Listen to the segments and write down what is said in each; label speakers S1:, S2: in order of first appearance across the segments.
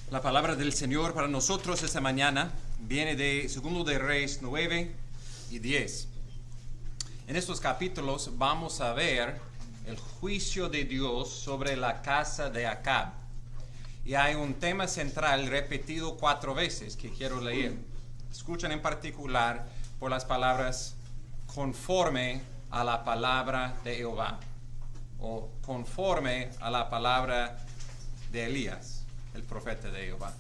S1: La palabra del Señor para nosotros esta mañana viene de 2 de Reyes 9 y 10. En estos capítulos vamos a ver el juicio de Dios sobre la casa de Acab. Y hay un tema central repetido 4 veces que quiero leer. Escuchen en particular por las palabras conforme a la palabra de Jehová o conforme a la palabra de Elías, el profeta de Jehová.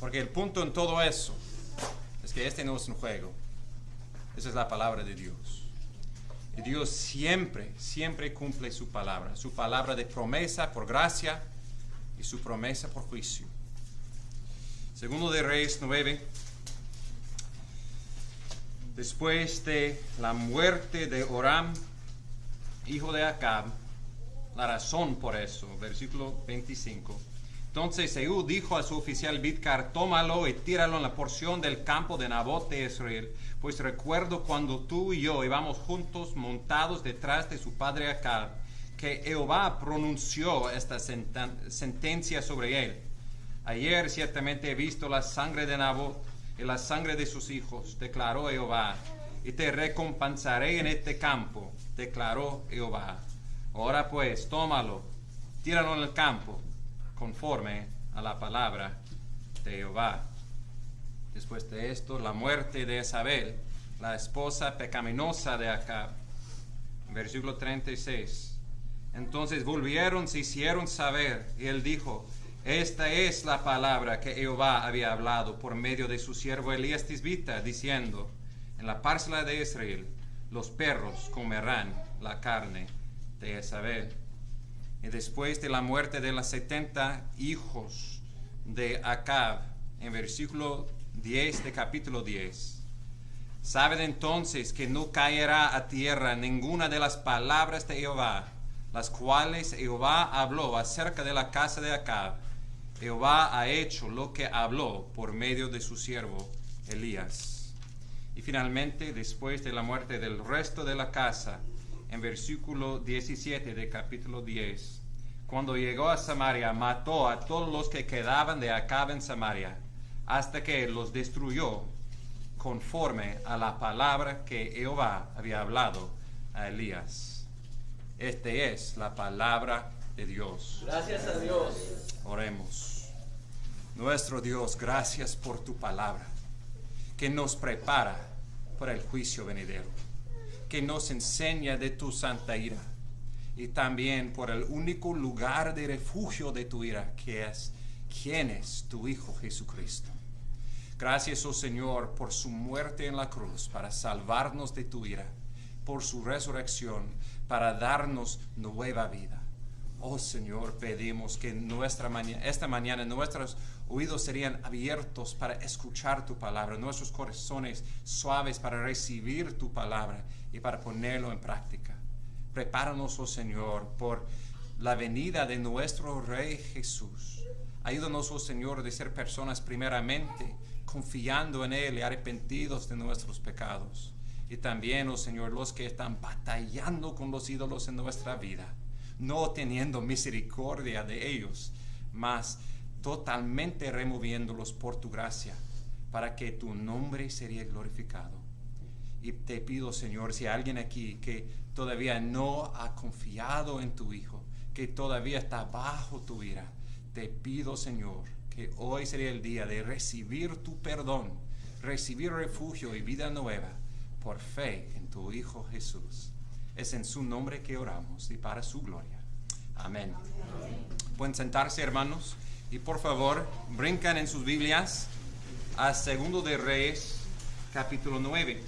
S1: Porque el punto en todo eso es que este no es un juego. Esa es la palabra de Dios. Y Dios siempre cumple su palabra de promesa por gracia y su promesa por juicio. 2 de Reyes 9. Después de la muerte de Joram, hijo de Acab, la razón por eso, versículo 25. Entonces Jehú dijo a su oficial Bidkar: tómalo y tíralo en la porción del campo de Nabot de Israel, pues recuerdo cuando tú y yo íbamos juntos montados detrás de su padre Acab, que Jehová pronunció esta sentencia sobre él. Ayer ciertamente he visto la sangre de Nabot y la sangre de sus hijos, declaró Jehová, y te recompensaré en este campo, declaró Jehová. Ahora pues, tómalo, tíralo en el campo, conforme a la palabra de Jehová. Después de esto, la muerte de Jezabel, la esposa pecaminosa de Acab. Versículo 36. Entonces volvieron, se hicieron saber, y él dijo: esta es la palabra que Jehová había hablado por medio de su siervo Elías Tisbita, diciendo: en la parcela de Israel los perros comerán la carne de Jezabel. Y después de la muerte de los 70 hijos de Acab, en versículo 10 de capítulo 10, saben entonces que no caerá a tierra ninguna de las palabras de Jehová, las cuales Jehová habló acerca de la casa de Acab. Jehová ha hecho lo que habló por medio de su siervo Elías. Y finalmente, después de la muerte del resto de la casa, en versículo 17 de capítulo 10, cuando llegó a Samaria, mató a todos los que quedaban de Acab en Samaria, hasta que los destruyó, conforme a la palabra que Jehová había hablado a Elías. Esta es la palabra de Dios.
S2: Gracias a Dios.
S1: Oremos. Nuestro Dios, gracias por tu palabra, que nos prepara para el juicio venidero, que nos enseña de tu santa ira y también por el único lugar de refugio de tu ira, que es quien es tu Hijo Jesucristo. Gracias, oh Señor, por su muerte en la cruz para salvarnos de tu ira, por su resurrección para darnos nueva vida. Oh Señor, pedimos que esta mañana nuestros oídos serían abiertos para escuchar tu palabra, nuestros corazones suaves para recibir tu palabra y para ponerlo en práctica. Prepáranos, oh Señor, por la venida de nuestro Rey Jesús. Ayúdanos, oh Señor, de ser personas primeramente confiando en Él y arrepentidos de nuestros pecados. Y también, oh Señor, los que están batallando con los ídolos en nuestra vida, no teniendo misericordia de ellos, mas totalmente removiéndolos por tu gracia, para que tu nombre sería glorificado. Y te pido, Señor, si hay alguien aquí que todavía no ha confiado en tu Hijo, que todavía está bajo tu ira, te pido, Señor, que hoy sería el día de recibir tu perdón, recibir refugio y vida nueva por fe en tu Hijo Jesús. Es en su nombre que oramos y para su gloria. Amén. Amén. Pueden sentarse, hermanos, y por favor brincan en sus Biblias a 2 de Reyes capítulo 9.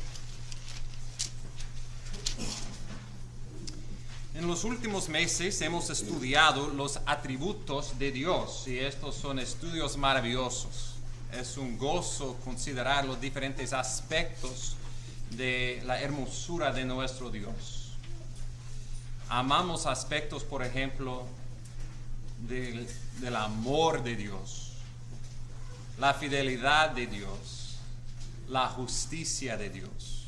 S1: En los últimos meses hemos estudiado los atributos de Dios, y estos son estudios maravillosos. Es un gozo considerar los diferentes aspectos de la hermosura de nuestro Dios. Amamos aspectos, por ejemplo, del amor de Dios, la fidelidad de Dios, la justicia de Dios.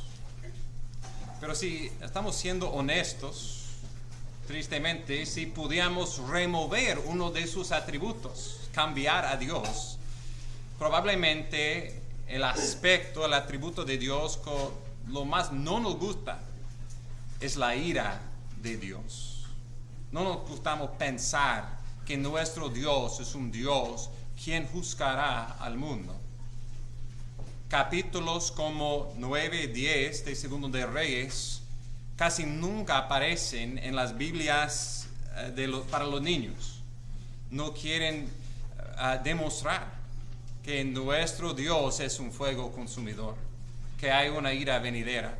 S1: Pero si estamos siendo honestos, tristemente, si pudiéramos remover uno de sus atributos, cambiar a Dios, probablemente el aspecto, el atributo de Dios que lo más no nos gusta es la ira de Dios. No nos gustamos pensar que nuestro Dios es un Dios quien juzgará al mundo. Capítulos como 9 y 10 de Segundo de Reyes casi nunca aparecen en las Biblias para los niños. No quieren demostrar que nuestro Dios es un fuego consumidor, que hay una ira venidera.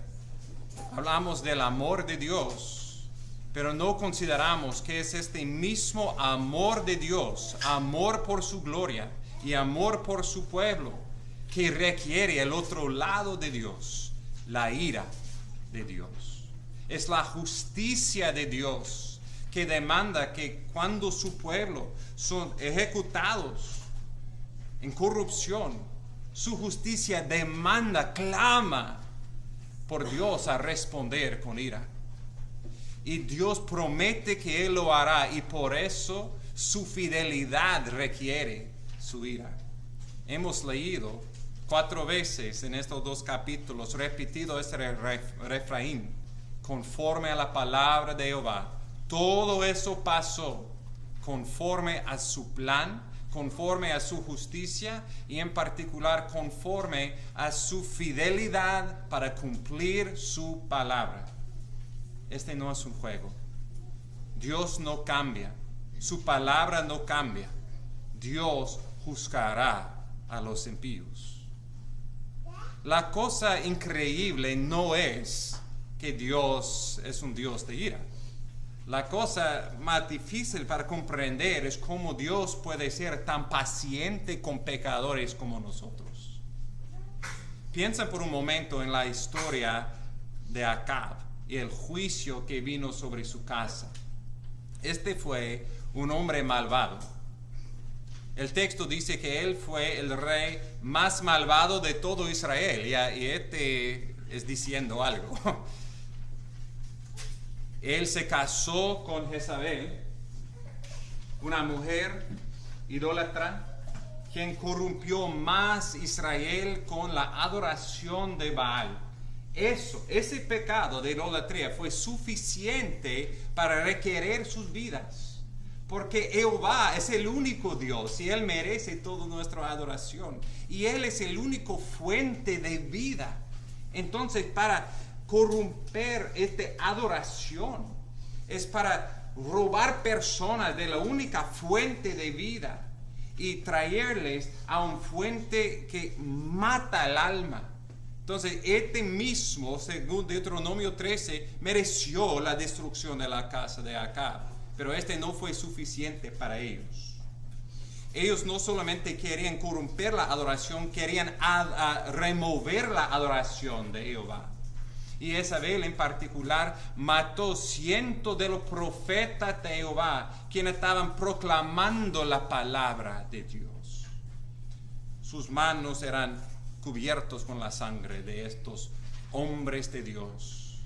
S1: Hablamos del amor de Dios, pero no consideramos que es este mismo amor de Dios, amor por su gloria y amor por su pueblo, que requiere el otro lado de Dios, la ira de Dios. Es la justicia de Dios que demanda que cuando su pueblo son ejecutados en corrupción, su justicia demanda, clama por Dios a responder con ira. Y Dios promete que Él lo hará, y por eso su fidelidad requiere su ira. Hemos leído 4 veces en estos 2 capítulos, repetido este refrán: conforme a la palabra de Jehová. Todo eso pasó conforme a su plan, conforme a su justicia y en particular conforme a su fidelidad para cumplir su palabra. Este no es un juego. Dios no cambia. Su palabra no cambia. Dios juzgará a los impíos. La cosa increíble no es que Dios es un Dios de ira. La cosa más difícil para comprender es cómo Dios puede ser tan paciente con pecadores como nosotros. Piensa por un momento en la historia de Acab y el juicio que vino sobre su casa. Este fue un hombre malvado. El texto dice que él fue el rey más malvado de todo Israel, y este es diciendo algo. Él se casó con Jezabel, una mujer idólatra, quien corrompió más Israel con la adoración de Baal. Ese pecado de idolatría fue suficiente para requerir sus vidas, porque Jehová es el único Dios y Él merece toda nuestra adoración, y Él es el único fuente de vida. Entonces, para corromper esta adoración es para robar personas de la única fuente de vida y traerles a un fuente que mata el alma. Entonces, este mismo, según Deuteronomio 13, mereció la destrucción de la casa de Acab, pero este no fue suficiente para ellos. Ellos no solamente querían corromper la adoración, querían remover la adoración de Jehová. Y Jezabel en particular mató cientos de los profetas de Jehová, quienes estaban proclamando la palabra de Dios. Sus manos eran cubiertos con la sangre de estos hombres de Dios.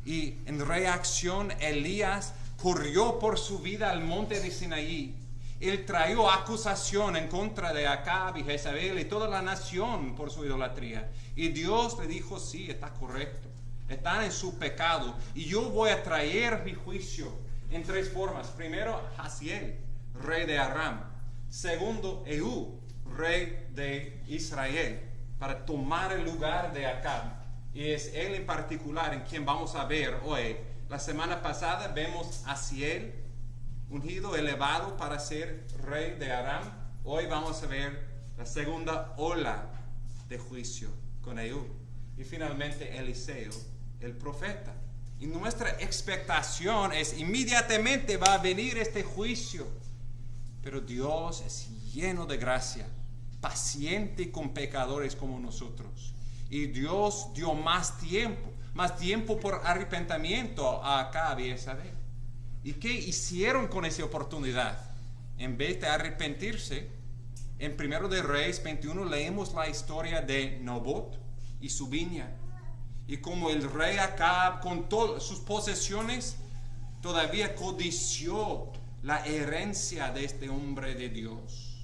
S1: Y en reacción, Elías corrió por su vida al monte de Sinaí. Él trajo acusación en contra de Acab y Jezabel y toda la nación por su idolatría. Y Dios le dijo: sí, está correcto, están en su pecado, y yo voy a traer mi juicio en 3 formas. Primero, Hazael, rey de Aram. Segundo, Ehud, rey de Israel, para tomar el lugar de Acab. Y es él en particular en quien vamos a ver hoy. La semana pasada vemos a Hazael, ungido, elevado para ser rey de Aram. Hoy vamos a ver la segunda ola de juicio con Ehud. Y finalmente Eliseo, el profeta. Y nuestra expectación es inmediatamente va a venir este juicio. Pero Dios es lleno de gracia, paciente con pecadores como nosotros. Y Dios dio más tiempo por arrepentimiento a Acab y Jezabel. ¿Y qué hicieron con esa oportunidad? En vez de arrepentirse, en 1 de Reyes 21 leemos la historia de Nabot y su viña. Y como el rey Acab, con todas sus posesiones, todavía codició la herencia de este hombre de Dios.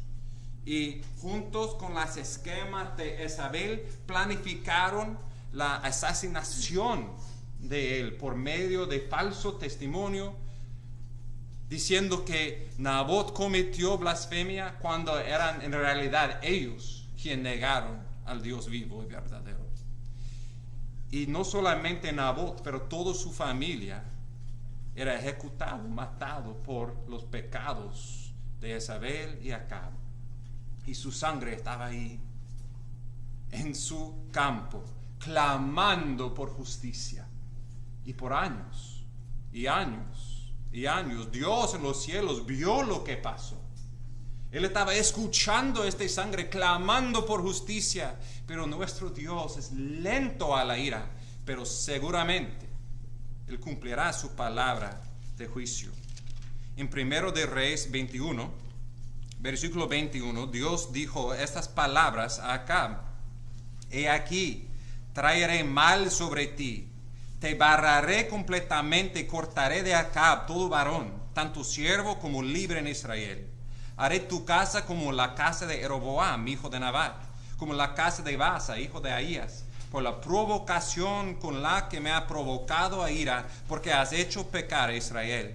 S1: Y juntos con las esquemas de Jezabel planificaron la asesinación de él por medio de falso testimonio, diciendo que Nabot cometió blasfemia cuando eran en realidad ellos quienes negaron al Dios vivo y verdadero. Y no solamente Nabot, pero toda su familia era ejecutado, matado por los pecados de Jezabel y Acab. Y su sangre estaba ahí, en su campo, clamando por justicia. Y por años, y años, y años, Dios en los cielos vio lo que pasó. Él estaba escuchando esta sangre, clamando por justicia. Pero nuestro Dios es lento a la ira, pero seguramente Él cumplirá su palabra de juicio. En 1 de Reyes 21, versículo 21, Dios dijo estas palabras a Acab: He aquí, traeré mal sobre ti, te barraré completamente y cortaré de Acab todo varón, tanto siervo como libre en Israel. Haré tu casa como la casa de Jeroboam, hijo de Nabat, como la casa de Baasa, hijo de Ahías, por la provocación con la que me ha provocado a ira, porque has hecho pecar a Israel.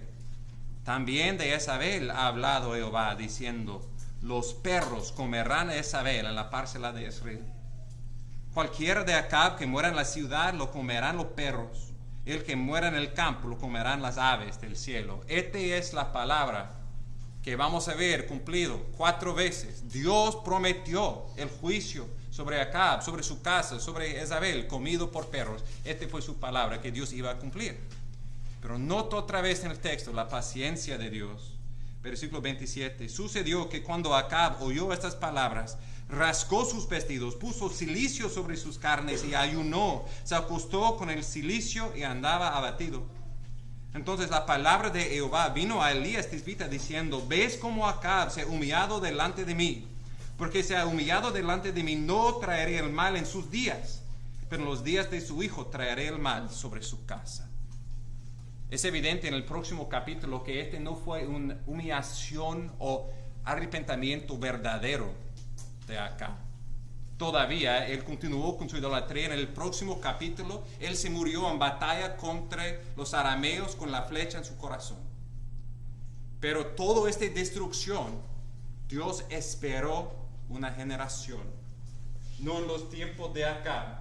S1: También de Jezabel ha hablado Jehová, diciendo: los perros comerán a Jezabel en la parcela de Israel. Cualquiera de Acab que muera en la ciudad lo comerán los perros. El que muera en el campo lo comerán las aves del cielo. Esta es la palabra que vamos a ver cumplido 4 veces. Dios prometió el juicio sobre Acab, sobre su casa, sobre Jezabel, comido por perros. Esta fue su palabra que Dios iba a cumplir. Pero noto otra vez en el texto la paciencia de Dios. Versículo 27. Sucedió que cuando Acab oyó estas palabras, rascó sus vestidos, puso cilicio sobre sus carnes y ayunó, se acostó con el cilicio y andaba abatido. Entonces la palabra de Jehová vino a Elías tisbita diciendo: ¿ves cómo Acab se ha humillado delante de mí? Porque se ha humillado delante de mí, no traeré el mal en sus días, pero en los días de su hijo traeré el mal sobre su casa. Es evidente en el próximo capítulo que este no fue una humillación o arrepentimiento verdadero de Acab. Todavía él continuó con su idolatría. En el próximo capítulo él se murió en batalla contra los arameos con la flecha en su corazón. Pero toda esta destrucción, Dios esperó una generación, no en los tiempos de Acab,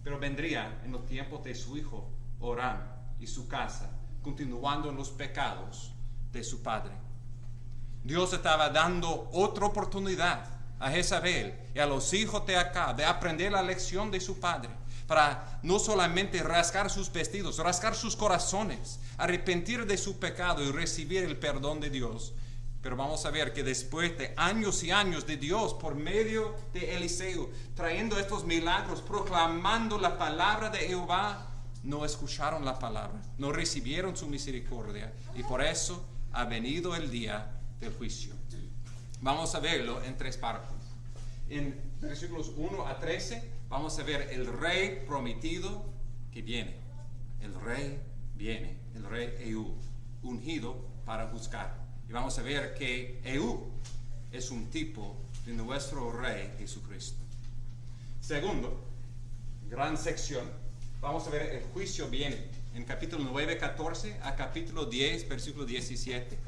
S1: pero vendría en los tiempos de su hijo Joram y su casa, continuando en los pecados de su padre. Dios estaba dando otra oportunidad a Jezabel y a los hijos de Acab de aprender la lección de su padre, para no solamente rasgar sus vestidos, rasgar sus corazones, arrepentir de su pecado y recibir el perdón de Dios. Pero vamos a ver que después de años y años de Dios por medio de Eliseo trayendo estos milagros, proclamando la palabra de Jehová, no escucharon la palabra, no recibieron su misericordia, y por eso ha venido el día del juicio. Vamos a verlo en 3 partes. En versículos 1 a 13 vamos a ver el rey prometido que viene. El rey viene, el rey Ehud, ungido para juzgar. Y vamos a ver que Ehud es un tipo de nuestro rey Jesucristo. Segundo, gran sección, vamos a ver el juicio viene. En capítulo 9, 14 a capítulo 10, versículo 17.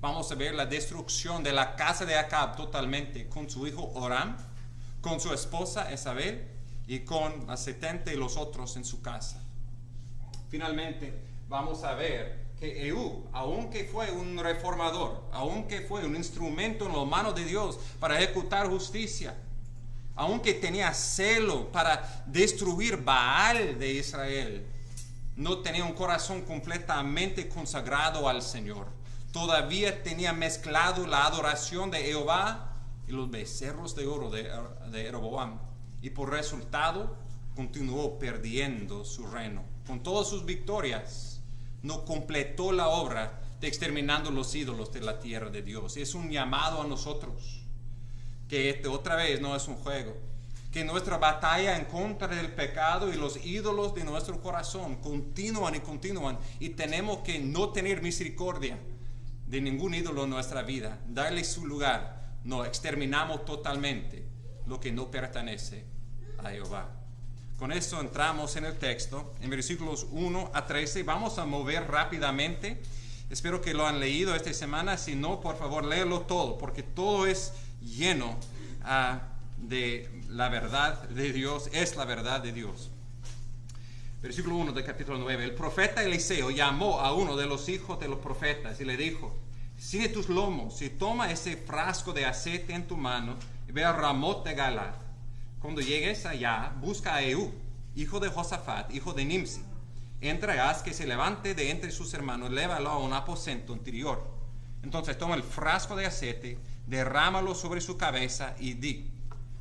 S1: Vamos a ver la destrucción de la casa de Acab totalmente, con su hijo Joram, con su esposa Jezabel y con las 70 y los otros en su casa. Finalmente, vamos a ver que Ehud, aunque fue un reformador, aunque fue un instrumento en las manos de Dios para ejecutar justicia, aunque tenía celo para destruir Baal de Israel, no tenía un corazón completamente consagrado al Señor. Todavía tenía mezclado la adoración de Jehová y los becerros de oro de Jeroboam. Y por resultado continuó perdiendo su reino. Con todas sus victorias, no completó la obra de exterminando los ídolos de la tierra de Dios. Es un llamado a nosotros, que otra vez no es un juego. que nuestra batalla en contra del pecado y los ídolos de nuestro corazón continúan y continúan, y tenemos que no tener misericordia de ningún ídolo en nuestra vida, darle su lugar. No, exterminamos totalmente lo que no pertenece a Jehová. Con eso entramos en el texto, en versículos 1 a 13. Vamos a mover rápidamente. Espero que lo han leído esta semana. Si no, por favor, léelo todo, porque todo es lleno de la verdad de Dios, es la verdad de Dios. Versículo 1 del capítulo 9. El profeta Eliseo llamó a uno de los hijos de los profetas y le dijo: ciñe tus lomos y toma ese frasco de aceite en tu mano y ve a Ramot de Galad. Cuando llegues allá, busca a Ehud, hijo de Josafat, hijo de Nimsi. Entra y haz que se levante de entre sus hermanos, lévalo a un aposento interior. Entonces toma el frasco de aceite, derrámalo sobre su cabeza y di: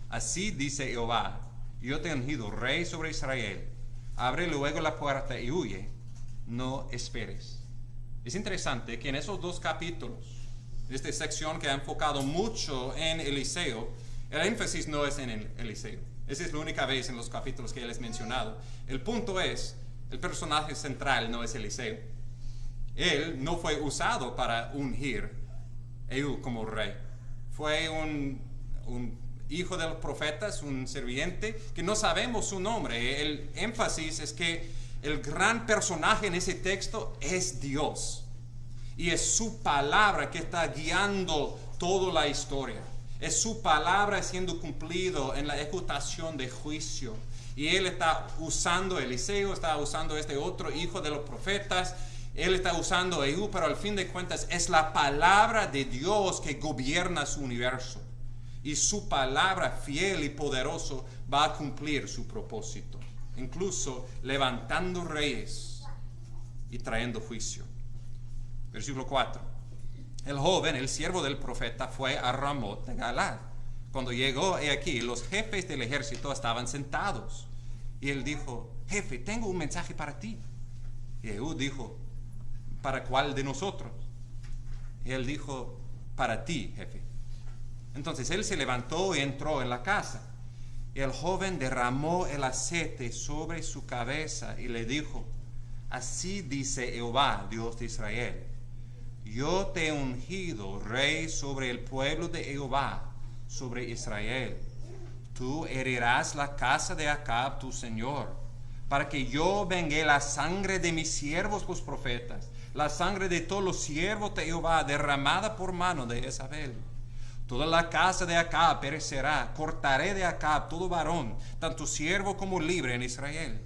S1: así dice Jehová, yo te he ungido rey sobre Israel. Abre luego la puerta y huye, no esperes. Es interesante que en esos dos capítulos, esta sección que ha enfocado mucho en Eliseo, el énfasis no es en Eliseo. Esa es la única vez en los capítulos que él es mencionado. El punto es, el personaje central no es Eliseo. Él no fue usado para ungir a Ehud como rey. Fue un hijo de los profetas, un sirviente, que no sabemos su nombre. El énfasis es que el gran personaje en ese texto es Dios. Y es su palabra que está guiando toda la historia. Es su palabra siendo cumplido en la ejecutación de juicio. Y él está usando Eliseo, está usando este otro hijo de los profetas, él está usando a Ehud, pero al fin de cuentas es la palabra de Dios que gobierna su universo. Y su palabra fiel y poderoso va a cumplir su propósito, incluso levantando reyes y trayendo juicio. Versículo 4. El joven, el siervo del profeta, fue a Ramot de Galad. Cuando llegó, he aquí, los jefes del ejército estaban sentados. Y él dijo: jefe, tengo un mensaje para ti. Y Ehud dijo: ¿para cuál de nosotros? Y él dijo: para ti, jefe. Entonces él se levantó y entró en la casa. Y el joven derramó el aceite sobre su cabeza y le dijo: así dice Jehová, Dios de Israel, yo te he ungido rey sobre el pueblo de Jehová, sobre Israel. Tú herirás la casa de Acab, tu señor, para que yo vengue la sangre de mis siervos los profetas, la sangre de todos los siervos de Jehová, derramada por mano de Jezabel. Toda la casa de Acab perecerá, cortaré de Acab todo varón, tanto siervo como libre en Israel.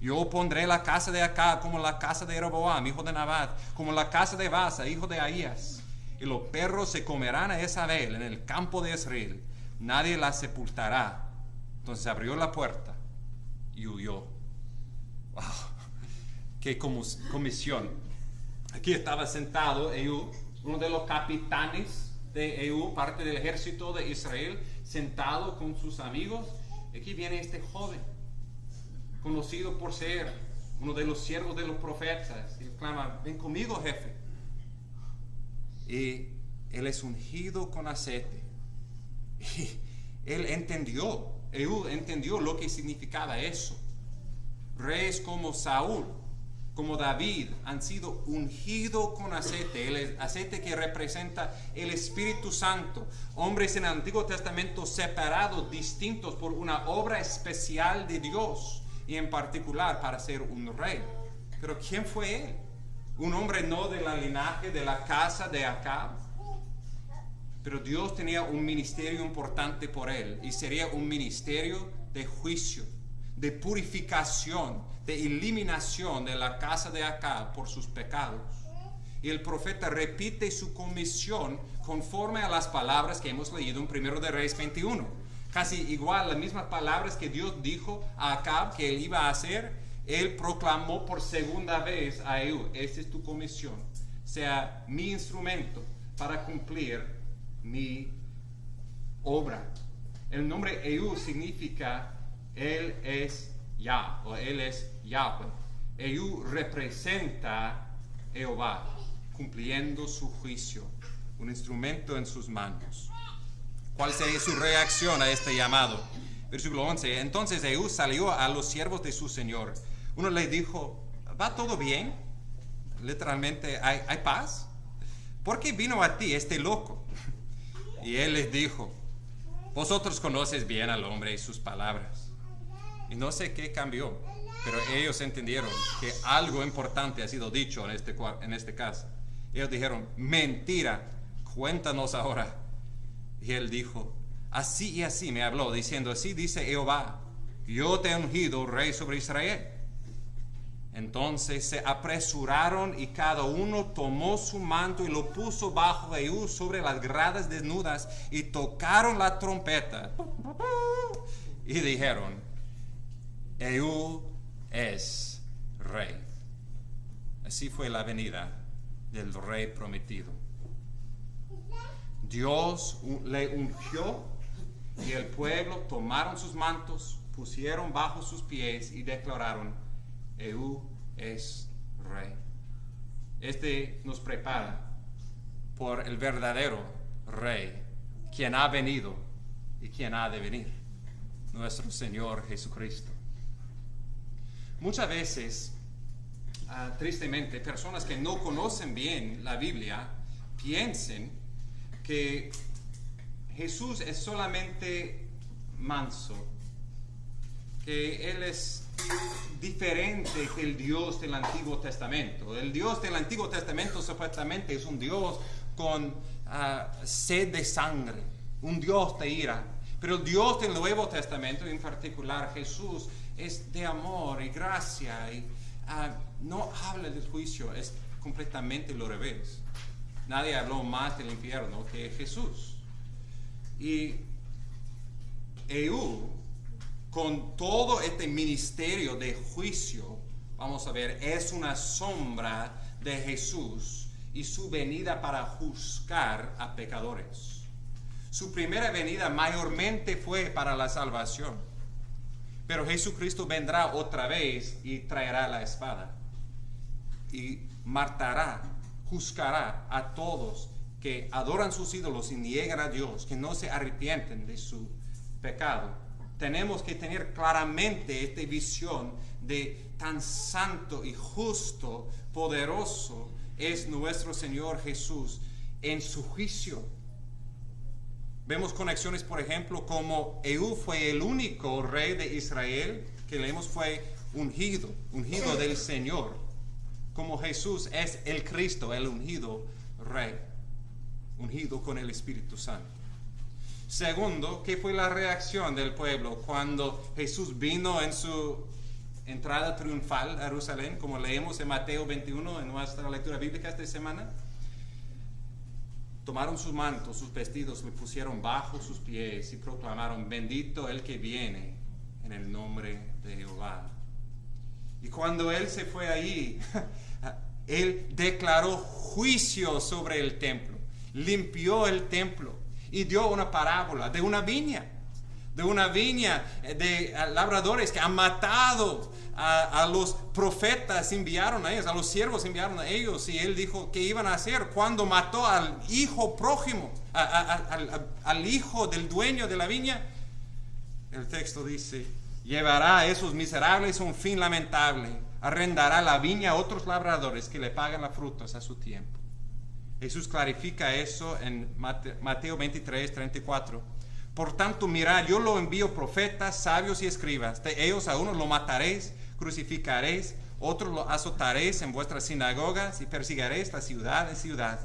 S1: Yo pondré la casa de Acab como la casa de Jeroboam, hijo de Nabat, como la casa de Baasa, hijo de Ahías. Y los perros se comerán a Jezabel en el campo de Israel. Nadie la sepultará. Entonces abrió la puerta y huyó. ¡Wow! ¡Qué comisión! Aquí estaba sentado Ehud, uno de los capitanes de Ehud, parte del ejército de Israel, sentado con sus amigos. Aquí viene este joven, conocido por ser uno de los siervos de los profetas, y clama: ven conmigo, jefe. Y él es ungido con aceite. Y él entendió, Ehud entendió lo que significaba eso. Reyes como Saúl, como David, han sido ungidos con aceite, el aceite que representa el Espíritu Santo. Hombres en el Antiguo Testamento separados, distintos por una obra especial de Dios, y en particular para ser un rey. Pero ¿quién fue él? Un hombre no de la linaje de la casa de Acab. Pero Dios tenía un ministerio importante por él, y sería un ministerio de juicio, de purificación, de eliminación de la casa de Acab por sus pecados. Y el profeta repite su comisión conforme a las palabras que hemos leído en 1 de Reyes 21. Casi igual, las mismas palabras que Dios dijo a Acab que él iba a hacer, él proclamó por segunda vez a Ehud: esta es tu comisión, sea mi instrumento para cumplir mi obra. El nombre Ehud significa él es Yah, o él es Yahweh. Ehud representa Jehová, cumpliendo su juicio, un instrumento en sus manos. ¿Cuál sería su reacción a este llamado? Versículo 11. Entonces Ehud salió a los siervos de su señor. Uno le dijo, ¿va todo bien? Literalmente, ¿hay paz? ¿Por qué vino a ti este loco? Y él les dijo, vosotros conocéis bien al hombre y sus palabras. Y no sé qué cambió, pero ellos entendieron que algo importante ha sido dicho en este caso. Ellos dijeron, mentira, cuéntanos ahora. Y él dijo, así y así me habló, diciendo, así dice Jehová, yo te he ungido rey sobre Israel. Entonces se apresuraron y cada uno tomó su manto y lo puso bajo Ehud sobre las gradas desnudas y tocaron la trompeta y dijeron, Ehud es rey. Así fue la venida del rey prometido. Dios le ungió y el pueblo tomaron sus mantos, pusieron bajo sus pies y declararon, Ehud es rey. Este nos prepara por el verdadero rey, quien ha venido y quien ha de venir, nuestro Señor Jesucristo. Muchas veces, tristemente, personas que no conocen bien la Biblia piensan que Jesús es solamente manso, que Él es diferente que el Dios del Antiguo Testamento. El Dios del Antiguo Testamento supuestamente es un Dios con sed de sangre, un Dios de ira. Pero el Dios del Nuevo Testamento, en particular Jesús, es de amor y gracia y no habla del juicio, es completamente lo revés. Nadie habló más del infierno que Jesús. Y Ehud, con todo este ministerio de juicio, vamos a ver, es una sombra de Jesús y su venida para juzgar a pecadores. Su primera venida mayormente fue para la salvación, pero Jesucristo vendrá otra vez y traerá la espada y matará, juzgará a todos que adoran sus ídolos y niegan a Dios, que no se arrepienten de su pecado. Tenemos que tener claramente esta visión de tan santo y justo, poderoso es nuestro Señor Jesús en su juicio. Vemos conexiones, por ejemplo, como Ehud fue el único rey de Israel que leemos fue ungido del Señor, como Jesús es el Cristo, el ungido rey, ungido con el Espíritu Santo. Segundo, ¿qué fue la reacción del pueblo cuando Jesús vino en su entrada triunfal a Jerusalén, como leemos en Mateo 21 en nuestra lectura bíblica esta semana? Tomaron sus mantos, sus vestidos, le pusieron bajo sus pies y proclamaron, bendito el que viene en el nombre de Jehová. Y cuando él se fue allí, él declaró juicio sobre el templo, limpió el templo y dio una parábola de una viña de labradores que han matado a los profetas, enviaron a ellos, a los siervos enviaron a ellos, y él dijo que iban a hacer cuando mató al hijo prójimo, al hijo del dueño de la viña. El texto dice, llevará a esos miserables a un fin lamentable, arrendará la viña a otros labradores que le pagan las frutas a su tiempo. Jesús clarifica eso en Mateo 23, 34. Por tanto, mirad, yo lo envío profetas, sabios y escribas. De ellos a unos lo mataréis, crucificaréis, otros lo azotaréis en vuestras sinagogas y perseguiréis de ciudad en ciudad,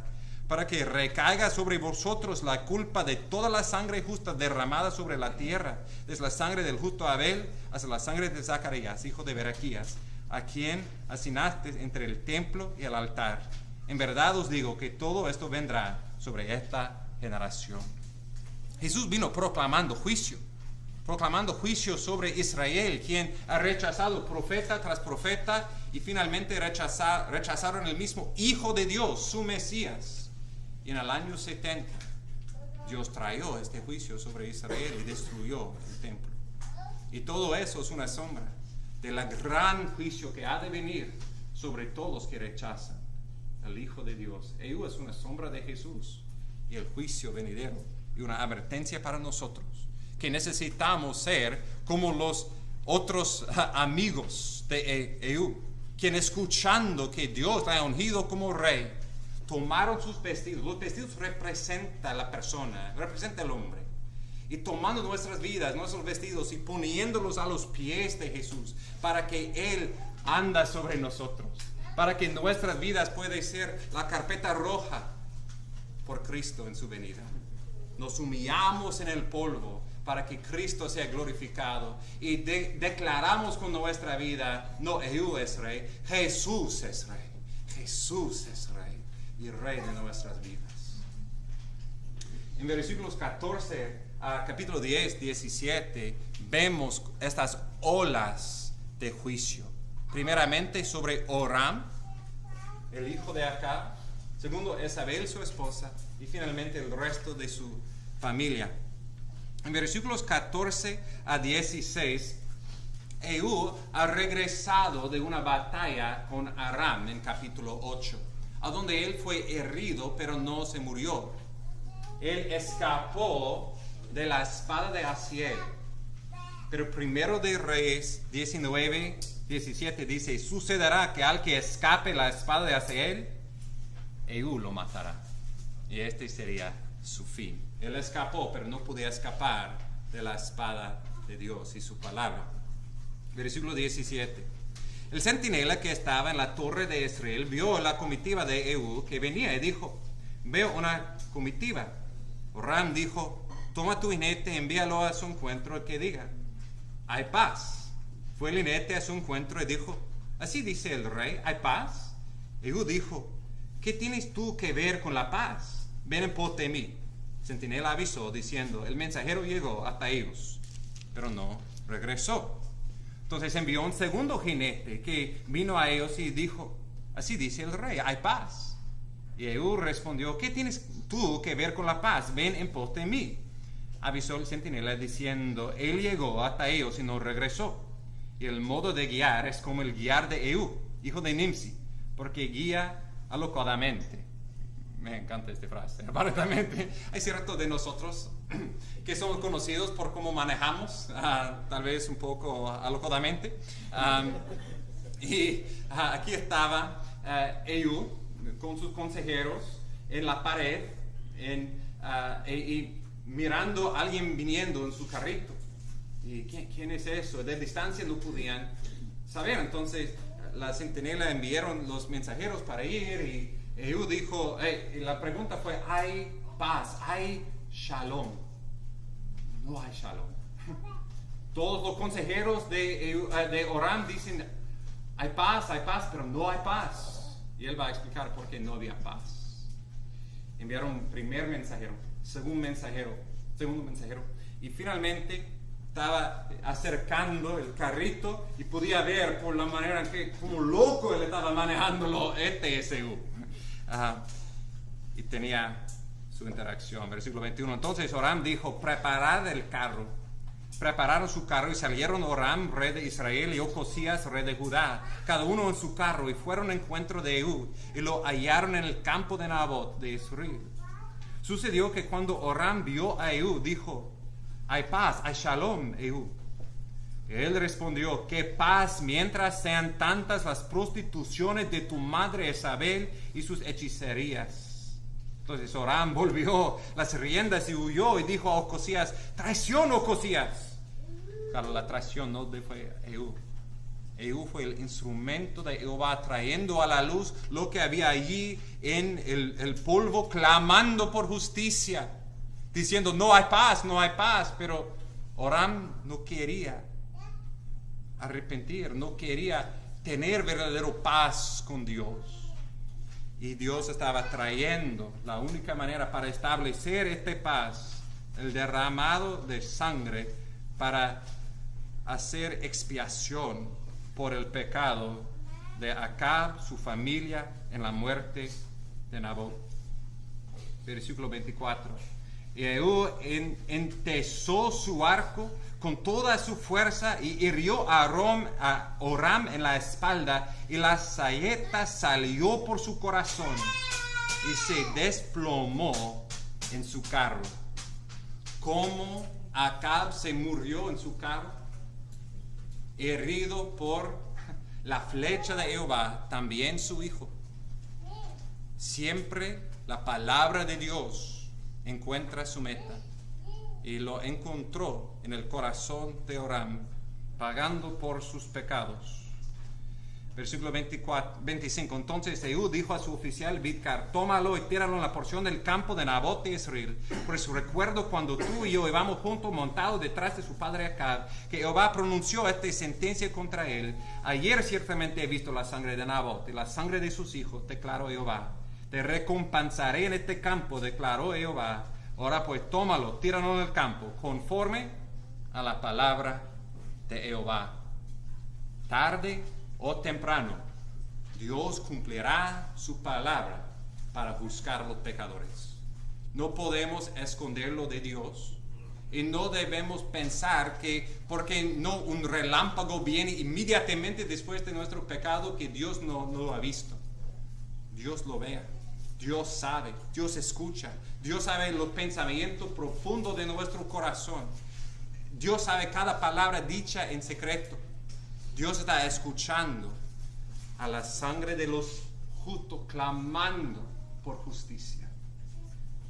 S1: para que recaiga sobre vosotros la culpa de toda la sangre justa derramada sobre la tierra, desde la sangre del justo Abel hasta la sangre de Zacarías, hijo de Berequías, a quien asesinaste entre el templo y el altar. En verdad os digo que todo esto vendrá sobre esta generación. Jesús vino proclamando juicio sobre Israel, quien ha rechazado profeta tras profeta y finalmente rechazaron el mismo Hijo de Dios, su Mesías. Y en el año 70 Dios trajo este juicio sobre Israel y destruyó el templo. Y todo eso es una sombra del gran juicio que ha de venir sobre todos que rechazan al Hijo de Dios. Ello es una sombra de Jesús y el juicio venidero, y una advertencia para nosotros que necesitamos ser como los otros amigos de Ehud, quien escuchando que Dios le ha ungido como rey, tomaron sus vestidos. Los vestidos representan la persona, representan el hombre. Y tomando nuestras vidas, nuestros vestidos y poniéndolos a los pies de Jesús para que Él anda sobre nosotros, para que nuestras vidas puede ser la carpeta roja por Cristo en su venida. Nos humillamos en el polvo para que Cristo sea glorificado y declaramos con nuestra vida, no Ehud es rey, Jesús es rey. Jesús es rey y rey de nuestras vidas. En versículos 14 a capítulo 10, 17, vemos estas olas de juicio. Primeramente sobre Oram, el hijo de Acab. Segundo, Jezabel, su esposa. Y finalmente el resto de su familia. En versículos 14 a 16, Ehud ha regresado de una batalla con Aram en capítulo 8, a donde él fue herido, pero no se murió. Él escapó de la espada de Hazael. Pero primero de Reyes 19, 17 dice, sucederá que al que escape la espada de Hazael, Ehud lo matará. Y este sería su fin. Él escapó, pero no podía escapar de la espada de Dios y su palabra. Versículo 17. El centinela que estaba en la torre de Israel vio la comitiva de Ehud que venía y dijo, veo una comitiva. Oram dijo, toma tu jinete, envíalo a su encuentro y que diga, hay paz. Fue el jinete a su encuentro y dijo, así dice el rey, hay paz. Ehud dijo, ¿qué tienes tú que ver con la paz? Ven en pos de mí. Centinela avisó diciendo, el mensajero llegó hasta ellos, pero no regresó. Entonces envió un segundo jinete que vino a ellos y dijo, así dice el rey, hay paz. Y Ehud respondió, ¿qué tienes tú que ver con la paz? Ven en pos de mí. Avisó el centinela diciendo, él llegó hasta ellos y no regresó. Y el modo de guiar es como el guiar de Ehud, hijo de Nimsi, porque guía alocadamente. Me encanta esta frase. Aparentemente hay ciertos de nosotros que somos conocidos por cómo manejamos, tal vez un poco alocadamente. Aquí estaba Ehud con sus consejeros en la pared y mirando a alguien viniendo en su carrito. ¿Y quién es eso? De distancia no podían saber. Entonces la centinela enviaron los mensajeros para ir y Ehud dijo, la pregunta fue, ¿hay paz? ¿Hay shalom? No hay shalom. Todos los consejeros de Oram dicen, hay paz, pero no hay paz. Y él va a explicar por qué no había paz. Enviaron un primer mensajero, segundo mensajero, y finalmente estaba acercando el carrito y podía ver por la manera en que como loco él estaba manejándolo, Ehud. Y tenía su interacción. Versículo 21. Entonces Oram dijo, preparad el carro. Prepararon su carro y salieron Oram, rey de Israel, y Ocosías, rey de Judá, cada uno en su carro, y fueron a encuentro de Ehud, y lo hallaron en el campo de Nabot de Israel. Sucedió que cuando Oram vio a Ehud, dijo, hay paz, hay shalom, Ehud. Él respondió, qué paz mientras sean tantas las prostituciones de tu madre Jezabel y sus hechicerías. Entonces Oram volvió las riendas y huyó y dijo a Ocosías, traición, Ocosías. Claro, la traición no fue Ehud. Ehud fue el instrumento de Jehová trayendo a la luz lo que había allí en el polvo, clamando por justicia, diciendo no hay paz, pero Oram no quería arrepentir, no quería tener verdadero paz con Dios. Y Dios estaba trayendo la única manera para establecer esta paz, el derramado de sangre para hacer expiación por el pecado de Acab, su familia, en la muerte de Nabot. Versículo 24. Y Ehud entesó su arco con toda su fuerza y hirió a Oram en la espalda, y la saeta salió por su corazón y se desplomó en su carro. ¿Cómo Acab se murió en su carro, herido por la flecha de Jehová, también su hijo. Siempre la palabra de Dios encuentra su meta, y lo encontró en el corazón de Joram, pagando por sus pecados. Versículo 25. Entonces Jehú dijo a su oficial Bidkar: tómalo y tíralo en la porción del campo de Nabot de Israel, pues recuerdo cuando tú y yo íbamos juntos montados detrás de su padre Acab, que Jehová pronunció esta sentencia contra él. Ayer ciertamente he visto la sangre de Nabot y la sangre de sus hijos, declaró Jehová. Te recompensaré en este campo, declaró Jehová. Ahora pues tómalo, tíralo en el campo, conforme a la palabra de Jehová. Tarde o temprano, Dios cumplirá su palabra para buscar a los pecadores. No podemos esconderlo de Dios, y no debemos pensar que porque no un relámpago viene inmediatamente después de nuestro pecado, que Dios no lo ha visto. Dios lo vea, Dios sabe, Dios escucha, Dios sabe los pensamientos profundos de nuestro corazón. Dios sabe cada palabra dicha en secreto. Dios está escuchando a la sangre de los justos clamando por justicia.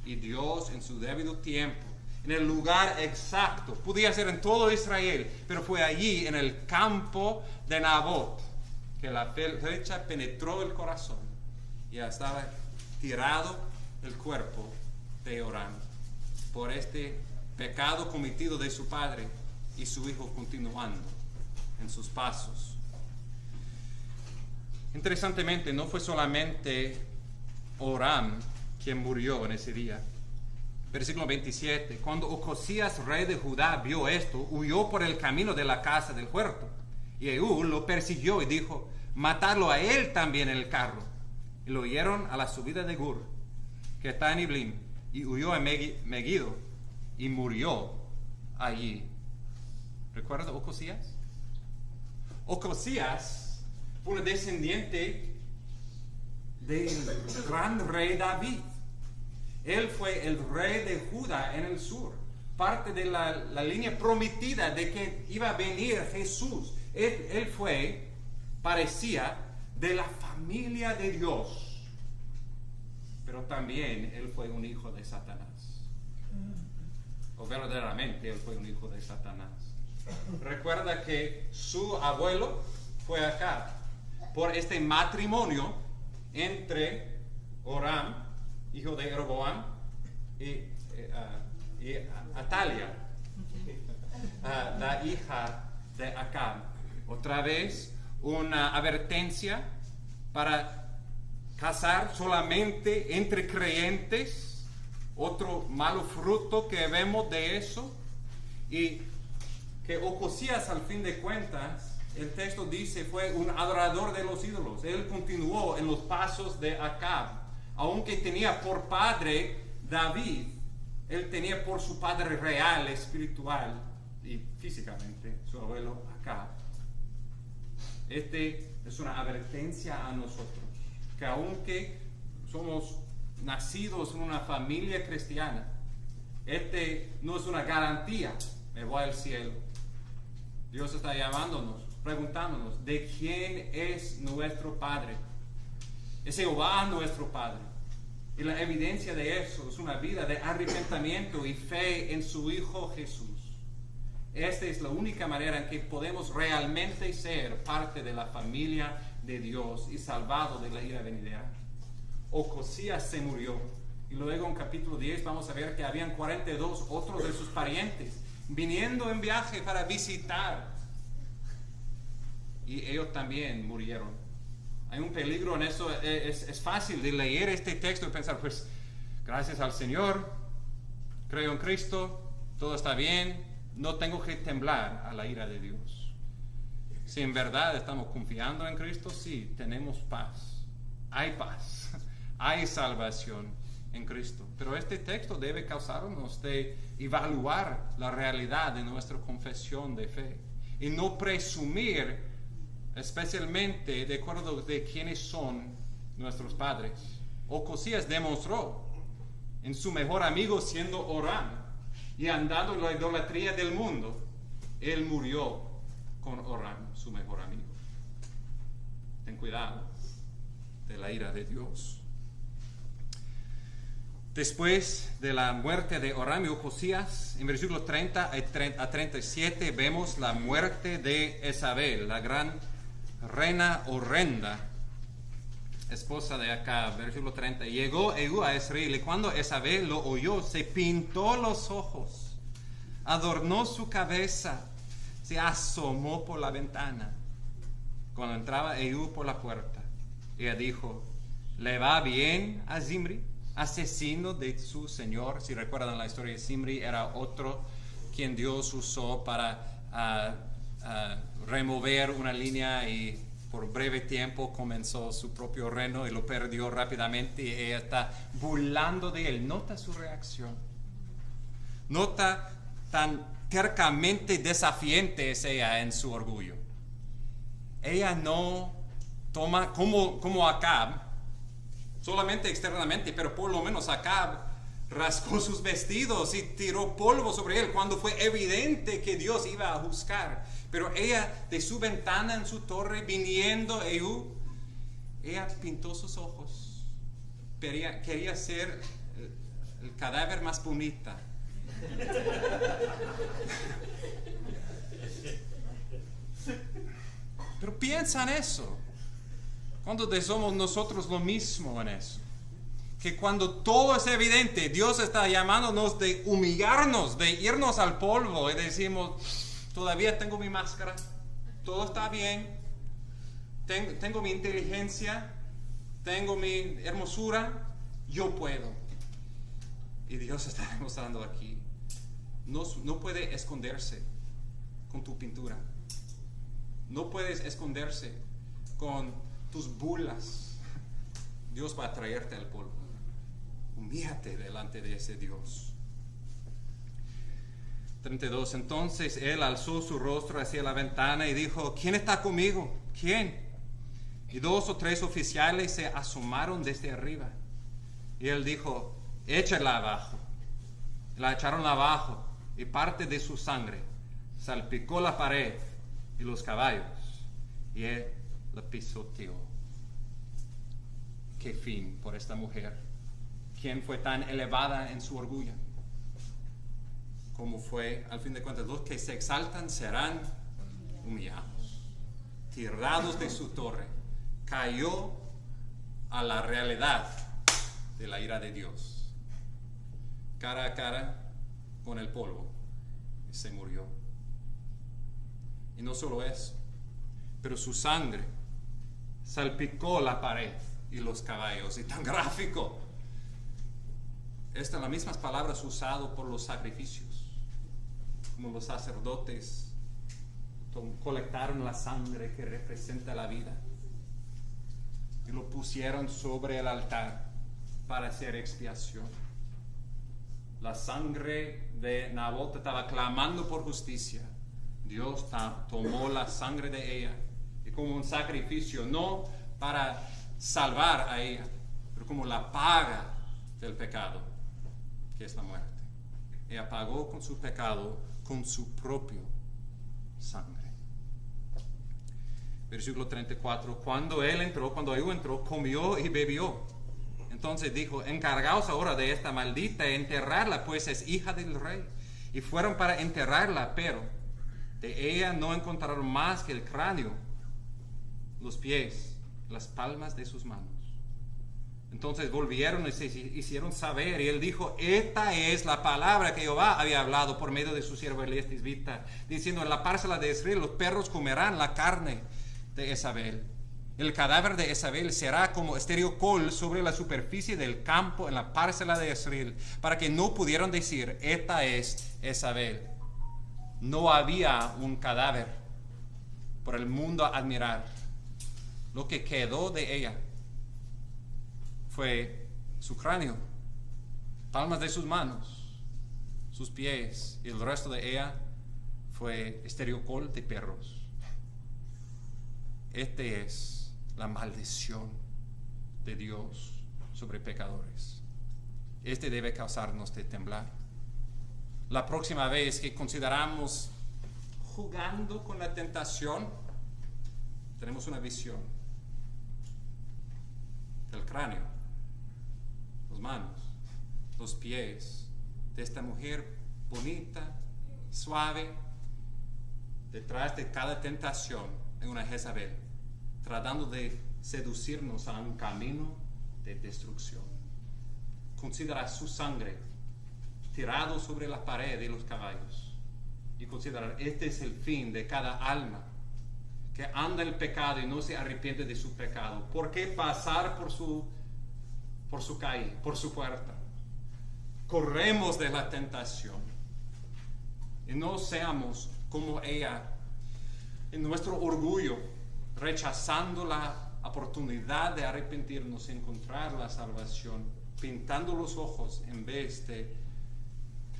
S1: Y Dios en su debido tiempo, en el lugar exacto, podía ser en todo Israel, pero fue allí en el campo de Nabot que la flecha penetró el corazón y ya estaba tirado el cuerpo de Joram por este pecado cometido de su padre y su hijo continuando en sus pasos. Interesantemente, no fue solamente Joram quien murió en ese día. Versículo 27. Cuando Ocosías, rey de Judá, vio esto, huyó por el camino de la casa del huerto. Y Jehú lo persiguió y dijo: matadlo a él también en el carro. Y lo oyeron a la subida de Gur, que está en Iblim, y huyó a Megiddo y murió allí. ¿Recuerda Ocosías? Ocosías fue un descendiente del gran rey David. Él fue el rey de Judá en el sur, parte de la línea prometida de que iba a venir Jesús. Él parecía de la familia de Dios, pero también él fue un hijo de Satanás. O verdaderamente él fue un hijo de Satanás. Recuerda que su abuelo fue acá por este matrimonio entre Joram, hijo de Jeroboam, y Atalia, la hija de Acab. Otra vez una advertencia para casar solamente entre creyentes. Otro malo fruto que vemos de eso. Y que Ocosías, al fin de cuentas, el texto dice, fue un adorador de los ídolos. Él continuó en los pasos de Acab. Aunque tenía por padre David, él tenía por su padre real, espiritual y físicamente su abuelo Acab. Este es una advertencia a nosotros, que aunque somos nacidos en una familia cristiana, este no es una garantía, me voy al cielo. Dios está llamándonos, preguntándonos, ¿de quién es nuestro Padre? Es Jehová nuestro Padre. Y la evidencia de eso es una vida de arrepentimiento y fe en su Hijo Jesús. Esta es la única manera en que podemos realmente ser parte de la familia de Dios y salvado de la ira venidera. Ocosías se murió. Y luego en capítulo 10 vamos a ver que habían 42 otros de sus parientes viniendo en viaje para visitar. Y ellos también murieron. Hay un peligro en eso. Es fácil de leer este texto y pensar, pues, gracias al Señor, creo en Cristo, todo está bien, no tengo que temblar a la ira de Dios. Si en verdad estamos confiando en Cristo, sí, tenemos paz, hay salvación en Cristo. Pero este texto debe causarnos de evaluar la realidad de nuestra confesión de fe y no presumir, especialmente de acuerdo de quiénes son nuestros padres. Ocosías demostró en su mejor amigo siendo Joram y andando en la idolatría del mundo, él murió con Oram, su mejor amigo. Ten cuidado de la ira de Dios. Después de la muerte de Oram y Josías, en versículos 30 a 37 vemos la muerte de Jezabel, la gran reina horrenda, esposa de Acab. Versículo 30. Llegó Ehud a Israel y cuando Jezabel lo oyó, se pintó los ojos, adornó su cabeza, se asomó por la ventana. Cuando entraba Ehud por la puerta, ella dijo: ¿le va bien a Zimri, asesino de su señor? Si recuerdan la historia de Zimri, era otro quien Dios usó para remover una línea, y por breve tiempo comenzó su propio reino y lo perdió rápidamente, y ella está burlando de él. Nota su reacción. Nota tan tercamente desafiante es ella en su orgullo. Ella no toma como Acab, solamente externamente, pero por lo menos Acab rascó sus vestidos y tiró polvo sobre él cuando fue evidente que Dios iba a juzgar. Pero ella, de su ventana en su torre, viniendo Ehud, ella pintó sus ojos. Quería ser el cadáver más bonita. Pero piensa en eso. Cuando somos nosotros lo mismo en eso. Que cuando todo es evidente, Dios está llamándonos de humillarnos, de irnos al polvo, y decimos: todavía tengo mi máscara, todo está bien, tengo mi inteligencia, tengo mi hermosura, yo puedo. Y Dios está demostrando aquí: no puede esconderse con tu pintura, no puedes esconderse con tus burlas. Dios va a traerte al polvo. Humíllate delante de ese Dios. 32. Entonces él alzó su rostro hacia la ventana y dijo: ¿quién está conmigo? ¿Quién? Y 2 o 3 oficiales se asomaron desde arriba. Y él dijo: échala abajo. La echaron abajo, y parte de su sangre salpicó la pared y los caballos, y él la pisoteó. Qué fin por esta mujer. ¿Quién fue tan elevada en su orgullo? Como fue, al fin de cuentas, los que se exaltan serán humillados, tirados de su torre. Cayó a la realidad de la ira de Dios, cara a cara con el polvo, y se murió. Y no solo eso, pero su sangre salpicó la pared y los caballos. Y tan gráfico. Estas las mismas palabras usadas por los sacrificios, como los sacerdotes colectaron la sangre que representa la vida y lo pusieron sobre el altar para hacer expiación. La sangre de Nabot estaba clamando por justicia. Dios tomó la sangre de ella y como un sacrificio, no para salvar a ella, pero como la paga del pecado, que es la muerte. Ella pagó con su pecado con su propio sangre. Versículo 34. Cuando Ehud entró, comió y bebió. Entonces dijo: encargaos ahora de esta maldita, enterrarla, pues es hija del rey. Y fueron para enterrarla, pero de ella no encontraron más que el cráneo, los pies, las palmas de sus manos. Entonces volvieron y se hicieron saber, y él dijo: esta es la palabra que Jehová había hablado por medio de su siervo Elías Tisbita, diciendo: en la parcela de Israel los perros comerán la carne de Jezabel. El cadáver de Jezabel será como estiércol sobre la superficie del campo en la parcela de Israel, para que no pudieran decir: esta es Jezabel. No había un cadáver por el mundo a admirar. Lo que quedó de ella fue su cráneo, palmas de sus manos, sus pies, y el resto de ella fue estiércol de perros. Esta es la maldición de Dios sobre pecadores. Este debe causarnos de temblar. la próxima vez que consideramos jugando con la tentación, tenemos una visión del cráneo, las manos, los pies de esta mujer bonita, suave. Detrás de cada tentación hay una Jezabel, tratando de seducirnos a un camino de destrucción. Considerar su sangre tirado sobre la pared de los caballos y considerar este es el fin de cada alma que anda en el pecado y no se arrepiente de su pecado. ¿Por qué pasar por su calle, por su puerta? Corremos de la tentación y no seamos como ella en nuestro orgullo, rechazando la oportunidad de arrepentirnos, encontrar la salvación, pintando los ojos en vez de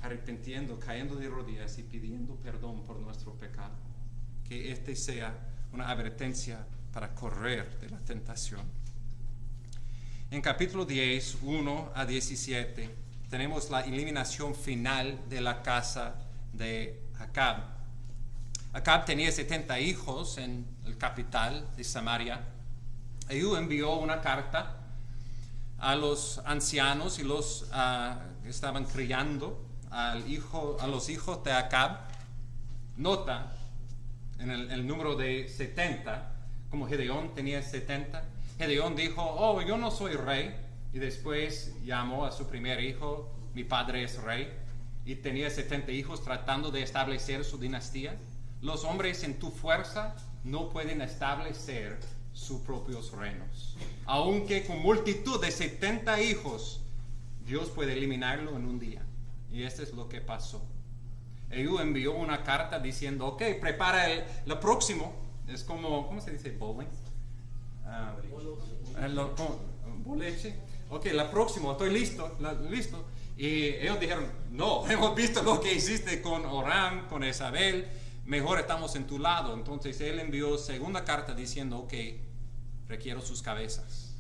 S1: arrepintiendo, cayendo de rodillas y pidiendo perdón por nuestro pecado. Que este sea una advertencia para correr de la tentación. En capítulo 10, 1 a 17, tenemos la eliminación final de la casa de Acab. Acab tenía 70 hijos en el capital de Samaria. Ehud envió una carta a los ancianos y los que estaban criando a los hijos de Acab. Nota en el número de 70, como Gedeón tenía 70. Gedeón dijo, oh, yo no soy rey. Y después llamó a su primer hijo, mi padre es rey. Y tenía 70 hijos tratando de establecer su dinastía. Los hombres en tu fuerza no pueden establecer sus propios reinos. Aunque con multitud de 70 hijos, Dios puede eliminarlo en un día. Y esto es lo que pasó. Ehud envió una carta diciendo, ok, prepara lo próximo. Es como, ¿cómo se dice? Bowling. Boleche. Ok, la próxima, estoy listo. Listo. Y ellos dijeron, no, hemos visto lo que hiciste con Oram, con Jezabel. Mejor estamos en tu lado. Entonces él envió segunda carta diciendo, ok, requiero sus cabezas.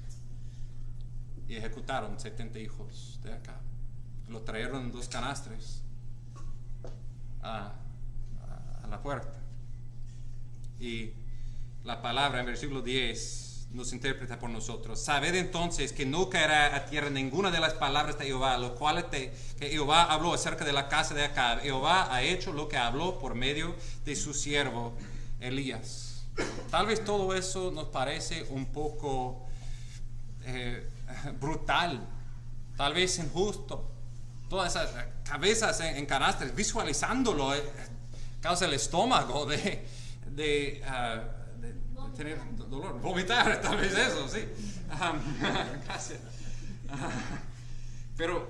S1: Y ejecutaron 70 hijos de acá. Lo trajeron en 2 canastres a la puerta. Y la palabra en versículo 10 nos interpreta por nosotros. Sabed entonces que no caerá a tierra ninguna de las palabras de Jehová, lo cual que Jehová habló acerca de la casa de Acab. Jehová ha hecho lo que habló por medio de su siervo Elías. Tal vez todo eso nos parece un poco brutal, tal vez injusto. Todas esas cabezas en canastres, visualizándolo, causa el estómago de tener dolor, vomitar, tal vez eso, sí. Gracias. Pero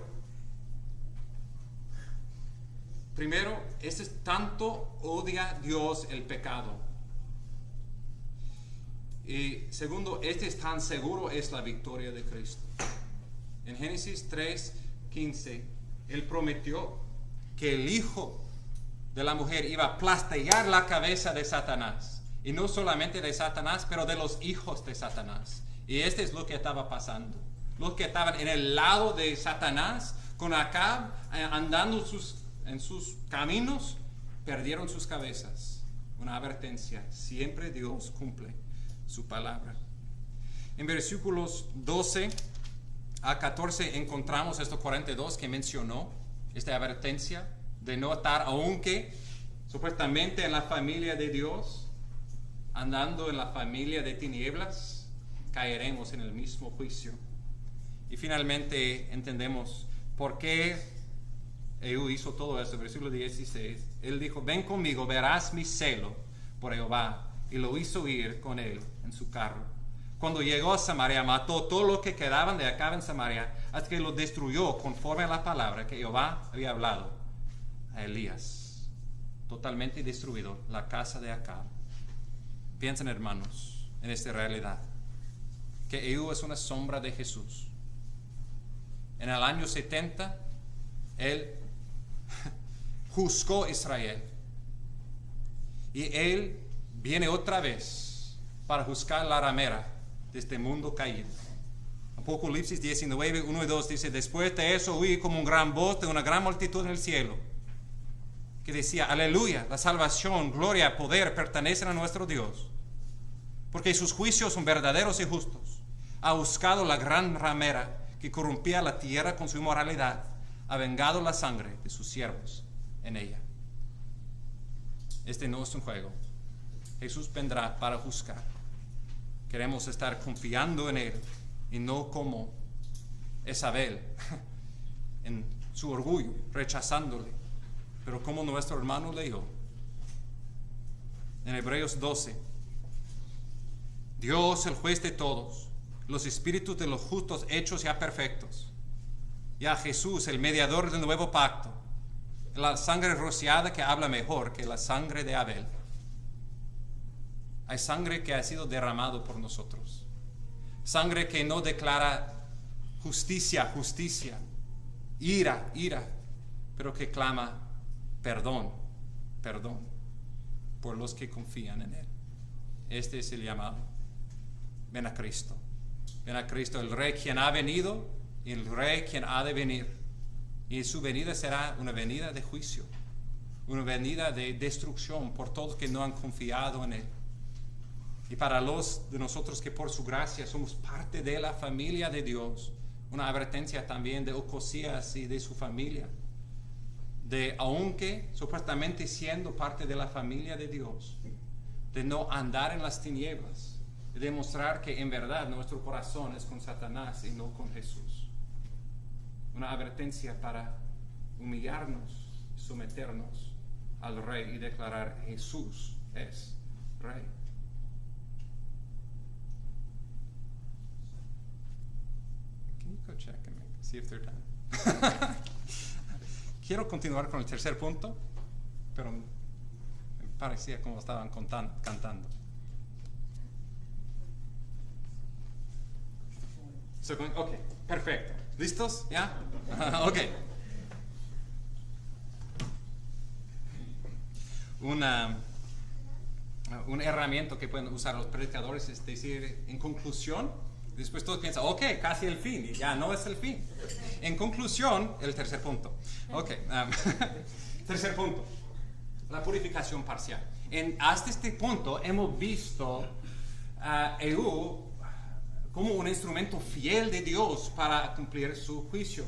S1: primero, tanto odia Dios el pecado. Y segundo, es tan seguro es la victoria de Cristo. En Génesis 3:15, Él prometió que el hijo de la mujer iba a aplastar la cabeza de Satanás. Y no solamente de Satanás, pero de los hijos de Satanás. Y este es lo que estaba pasando. Los que estaban en el lado de Satanás, con Acab, andando en sus caminos, perdieron sus cabezas. Una advertencia. Siempre Dios cumple su palabra. En versículos 12 a 14 encontramos estos 42 que mencionó, esta advertencia de no estar, aunque supuestamente en la familia de Dios, andando en la familia de tinieblas, caeremos en el mismo juicio. Y finalmente entendemos por qué Ehud hizo todo eso. Versículo 16, él dijo, ven conmigo, verás mi celo por Jehová. Y lo hizo ir con él en su carro. Cuando llegó a Samaria, mató todo lo que quedaban de Acab en Samaria, hasta que lo destruyó conforme a la palabra que Jehová había hablado a Elías. Totalmente destruido la casa de Acab. Piensen, hermanos, en esta realidad, que Ehud es una sombra de Jesús. En el año 70, él juzgó a Israel. Y él viene otra vez para juzgar la ramera de este mundo caído. Apocalipsis 19, 1 y 2 dice, después de eso oí como un gran voz de una gran multitud en el cielo, que decía, aleluya, la salvación, gloria, poder pertenecen a nuestro Dios, porque sus juicios son verdaderos y justos. Ha buscado la gran ramera que corrompía la tierra con su inmoralidad, ha vengado la sangre de sus siervos en ella. Este no es un juego. Jesús vendrá para juzgar. Queremos estar confiando en Él y no como Jezabel, en su orgullo, rechazándole, pero como nuestro hermano leyó en Hebreos 12. Dios, el juez de todos, los espíritus de los justos hechos ya perfectos, y a Jesús, el mediador del nuevo pacto, la sangre rociada que habla mejor que la sangre de Abel. Hay sangre que ha sido derramado por nosotros, sangre que no declara justicia, justicia, ira, ira, pero que clama perdón, perdón por los que confían en Él. Este es el llamado. Ven a Cristo. Ven a Cristo, el Rey quien ha venido y el Rey quien ha de venir. Y su venida será una venida de juicio, una venida de destrucción por todos que no han confiado en Él. Y para los de nosotros que por su gracia somos parte de la familia de Dios, una advertencia también de Ocosías y de su familia, de aunque supuestamente siendo parte de la familia de Dios, de no andar en las tinieblas, de demostrar que en verdad nuestro corazón es con Satanás y no con Jesús. Una advertencia para humillarnos, someternos al Rey y declarar Jesús es Rey. Can you go check and see if they're done? Quiero continuar con el tercer punto, pero me parecía como estaban cantando. Ok, perfecto. ¿Listos? ¿Ya? Ok. Un herramienta que pueden usar los predicadores es decir, en conclusión, después todos piensan, ok, casi el fin, y ya no es el fin. En conclusión, el tercer punto. Ok, tercer punto, la purificación parcial. Hasta este punto hemos visto a Ehud como un instrumento fiel de Dios para cumplir su juicio,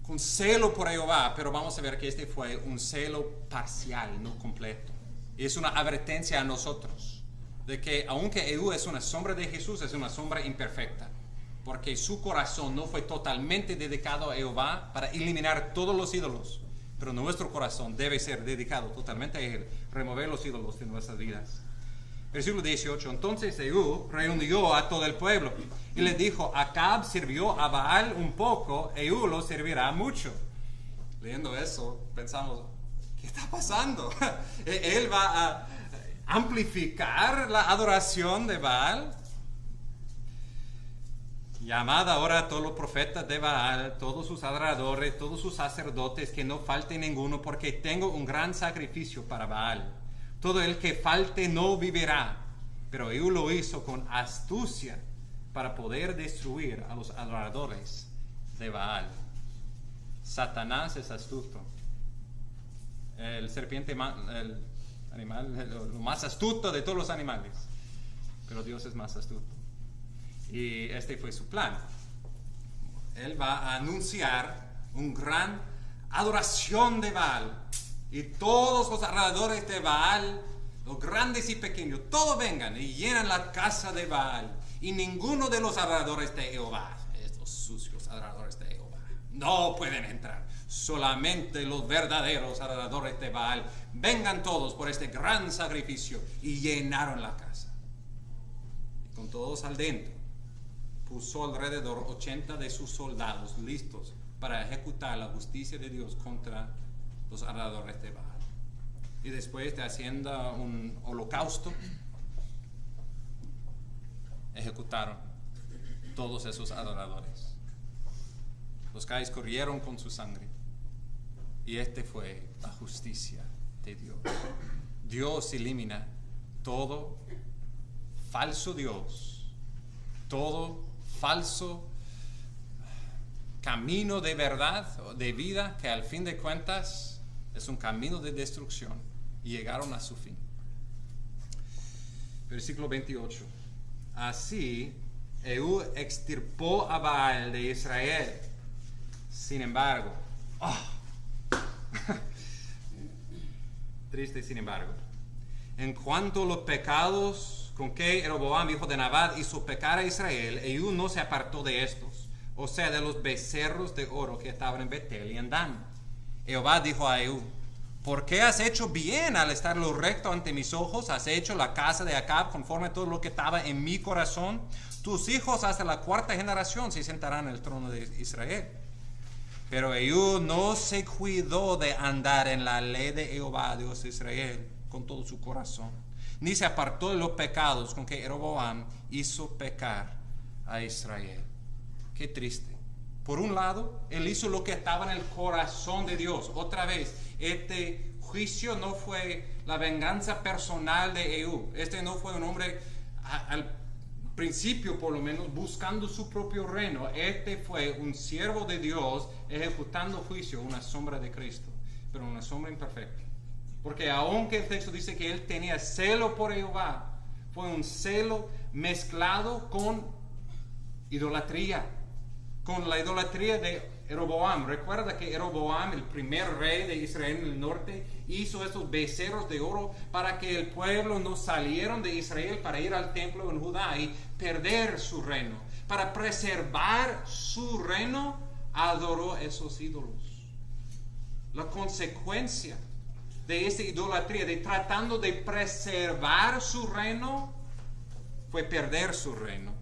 S1: con celo por Jehová, pero vamos a ver que este fue un celo parcial, no completo. Y es una advertencia a nosotros de que aunque Ehud es una sombra de Jesús, es una sombra imperfecta, porque su corazón no fue totalmente dedicado a Jehová para eliminar todos los ídolos, pero nuestro corazón debe ser dedicado totalmente a Él, remover los ídolos de nuestras vidas. Versículo 18, entonces Ehud reunió a todo el pueblo y le dijo, Acab sirvió a Baal un poco, Ehud lo servirá mucho. Leyendo eso, pensamos, ¿qué está pasando? ¿Él va a amplificar la adoración de Baal? Llamad ahora a todos los profetas de Baal, todos sus adoradores, todos sus sacerdotes, que no falte ninguno, porque tengo un gran sacrificio para Baal. Todo el que falte no vivirá. Pero Ehud lo hizo con astucia para poder destruir a los adoradores de Baal. Satanás es astuto. El serpiente, el animal, lo más astuto de todos los animales. Pero Dios es más astuto. Y este fue su plan. Él va a anunciar un gran adoración de Baal. Y todos los adoradores de Baal, los grandes y pequeños, todos vengan y llenan la casa de Baal. Y ninguno de los adoradores de Jehová, estos sucios adoradores de Jehová, no pueden entrar. Solamente los verdaderos adoradores de Baal vengan todos por este gran sacrificio. Y llenaron la casa. Y con todos al dentro, puso alrededor 80 de sus soldados listos para ejecutar la justicia de Dios contra los adoradores de Baal. Y después de haciendo un holocausto, ejecutaron todos esos adoradores. Los calles corrieron con su sangre. Y este fue la justicia de Dios. Dios elimina todo falso Dios, todo falso camino de verdad, de vida, que al fin de cuentas Es un camino de destrucción y llegaron a su fin. Versículo 28. Así, Ehud extirpó a Baal de Israel. Sin embargo, triste sin embargo, en cuanto a los pecados con que Jeroboam, hijo de Nabat, hizo pecar a Israel, Ehud no se apartó de estos, o sea, de los becerros de oro que estaban en Betel y en Dan. Jehová dijo a Ehud: ¿por qué has hecho bien al estar lo recto ante mis ojos? ¿Has hecho la casa de Acab conforme a todo lo que estaba en mi corazón? Tus hijos hasta la 4ª generación se sentarán en el trono de Israel. Pero Ehud no se cuidó de andar en la ley de Jehová, Dios de Israel, con todo su corazón, ni se apartó de los pecados con que Jeroboam hizo pecar a Israel. Qué triste. Por un lado, él hizo lo que estaba en el corazón de Dios. Otra vez, este juicio no fue la venganza personal de Ehud. Este no fue un hombre, al principio por lo menos, buscando su propio reino. Este fue un siervo de Dios ejecutando juicio, una sombra de Cristo, pero una sombra imperfecta. Porque aunque el texto dice que él tenía celo por Jehová, fue un celo mezclado con idolatría, con la idolatría de Jeroboam. Recuerda que Jeroboam, el primer rey de Israel en el norte, hizo estos becerros de oro para que el pueblo no salieran de Israel para ir al templo en Judá y perder su reino. Para preservar su reino, adoró esos ídolos. La consecuencia de esa idolatría, de tratando de preservar su reino, fue perder su reino.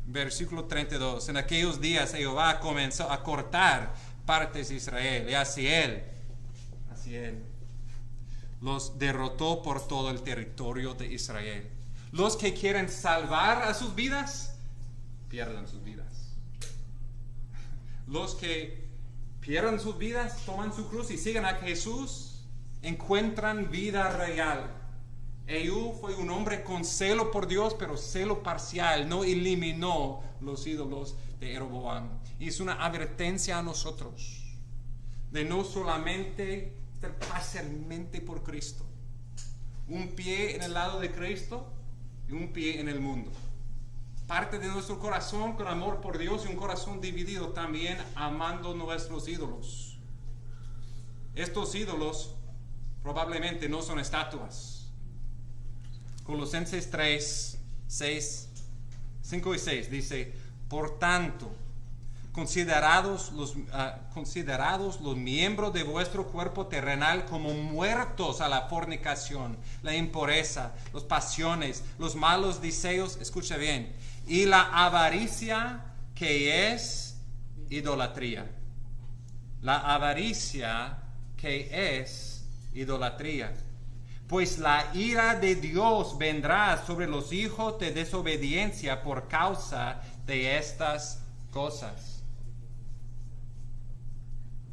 S1: Versículo 32. En aquellos días Jehová comenzó a cortar partes de Israel, y así él los derrotó por todo el territorio de Israel. Los que quieren salvar a sus vidas, pierden sus vidas. Los que pierden sus vidas, toman su cruz y siguen a Jesús, encuentran vida real. Ehud fue un hombre con celo por Dios, pero celo parcial. No eliminó los ídolos de Jeroboam. Y es una advertencia a nosotros de no solamente estar parcialmente por Cristo. Un pie en el lado de Cristo y un pie en el mundo. Parte de nuestro corazón con amor por Dios y un corazón dividido también amando nuestros ídolos. Estos ídolos probablemente no son estatuas. Colosenses 3, 5 y 6 dice: por tanto, considerados los miembros de vuestro cuerpo terrenal como muertos a la fornicación, la impureza, las pasiones, los malos deseos, escucha bien, y la avaricia, que es idolatría. La avaricia, que es idolatría. Pues la ira de Dios vendrá sobre los hijos de desobediencia por causa de estas cosas.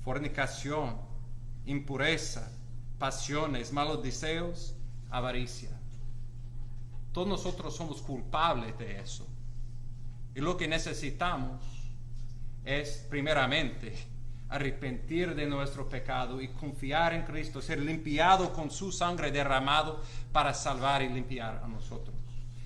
S1: Fornicación, impureza, pasiones, malos deseos, avaricia. Todos nosotros somos culpables de eso. Y lo que necesitamos es, primeramente, arrepentir de nuestro pecado y confiar en Cristo, ser limpiado con su sangre derramado para salvar y limpiar a nosotros.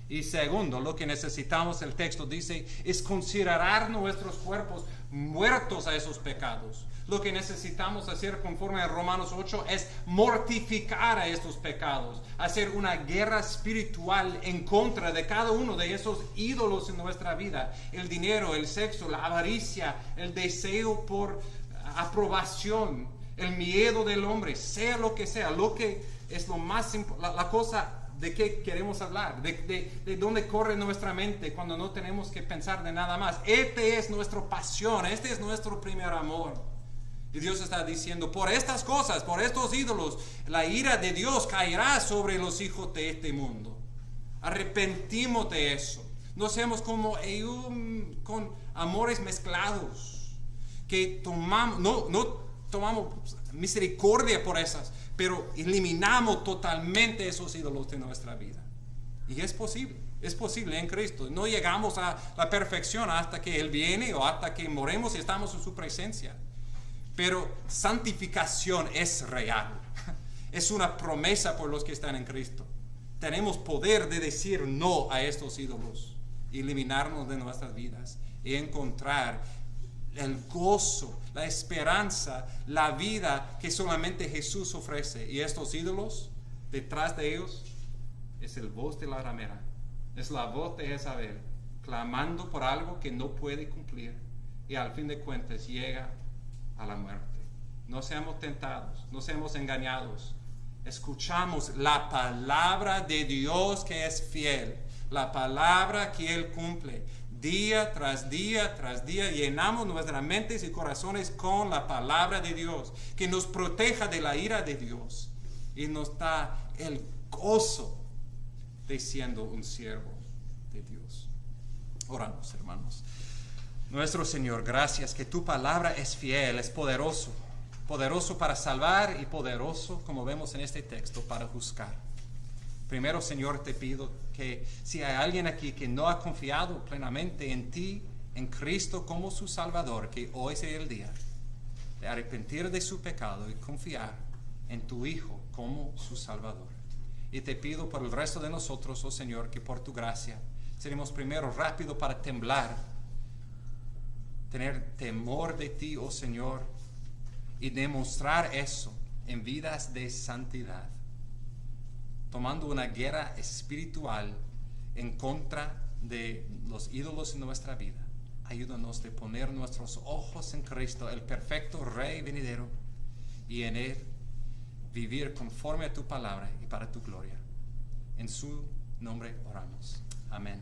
S1: Y segundo, lo que necesitamos, el texto dice, es considerar nuestros cuerpos muertos a esos pecados. Lo que necesitamos hacer conforme a Romanos 8 es mortificar a estos pecados, hacer una guerra espiritual en contra de cada uno de esos ídolos en nuestra vida. El dinero, el sexo, la avaricia, el deseo por aprobación, el miedo del hombre, sea lo que sea, lo que es lo más la cosa de que queremos hablar, de dónde corre nuestra mente cuando no tenemos que pensar de nada más. Este es nuestra pasión, este es nuestro primer amor. Y Dios está diciendo, por estas cosas, por estos ídolos, la ira de Dios caerá sobre los hijos de este mundo. Arrepentimos de eso. No seamos como Ehud con amores mezclados, que no tomamos misericordia por esas, pero eliminamos totalmente esos ídolos de nuestra vida. Y es posible en Cristo. No llegamos a la perfección hasta que Él viene o hasta que moremos y estamos en su presencia. Pero santificación es real. Es una promesa por los que están en Cristo. Tenemos poder de decir no a estos ídolos, eliminarnos de nuestras vidas y encontrar el gozo, la esperanza, la vida que solamente Jesús ofrece. Y estos ídolos, detrás de ellos, es el voz de la ramera, es la voz de Jezabel, clamando por algo que no puede cumplir y al fin de cuentas llega a la muerte. No seamos tentados, no seamos engañados. Escuchamos la palabra de Dios que es fiel, la palabra que Él cumple. Día tras día tras día llenamos nuestras mentes y corazones con la palabra de Dios, que nos proteja de la ira de Dios y nos da el gozo de siendo un siervo de Dios. Oramos, hermanos. Nuestro Señor, gracias que tu palabra es fiel, es poderoso. Poderoso para salvar y poderoso, como vemos en este texto, para juzgar. Primero, Señor, te pido que si hay alguien aquí que no ha confiado plenamente en ti, en Cristo como su Salvador, que hoy sea el día de arrepentir de su pecado y confiar en tu Hijo como su Salvador. Y te pido por el resto de nosotros, oh Señor, que por tu gracia seremos primero rápido para temblar, tener temor de ti, oh Señor, y demostrar eso en vidas de santidad, tomando una guerra espiritual en contra de los ídolos en nuestra vida. Ayúdanos de poner nuestros ojos en Cristo, el perfecto Rey venidero, y en Él vivir conforme a tu palabra y para tu gloria. En su nombre oramos. Amén.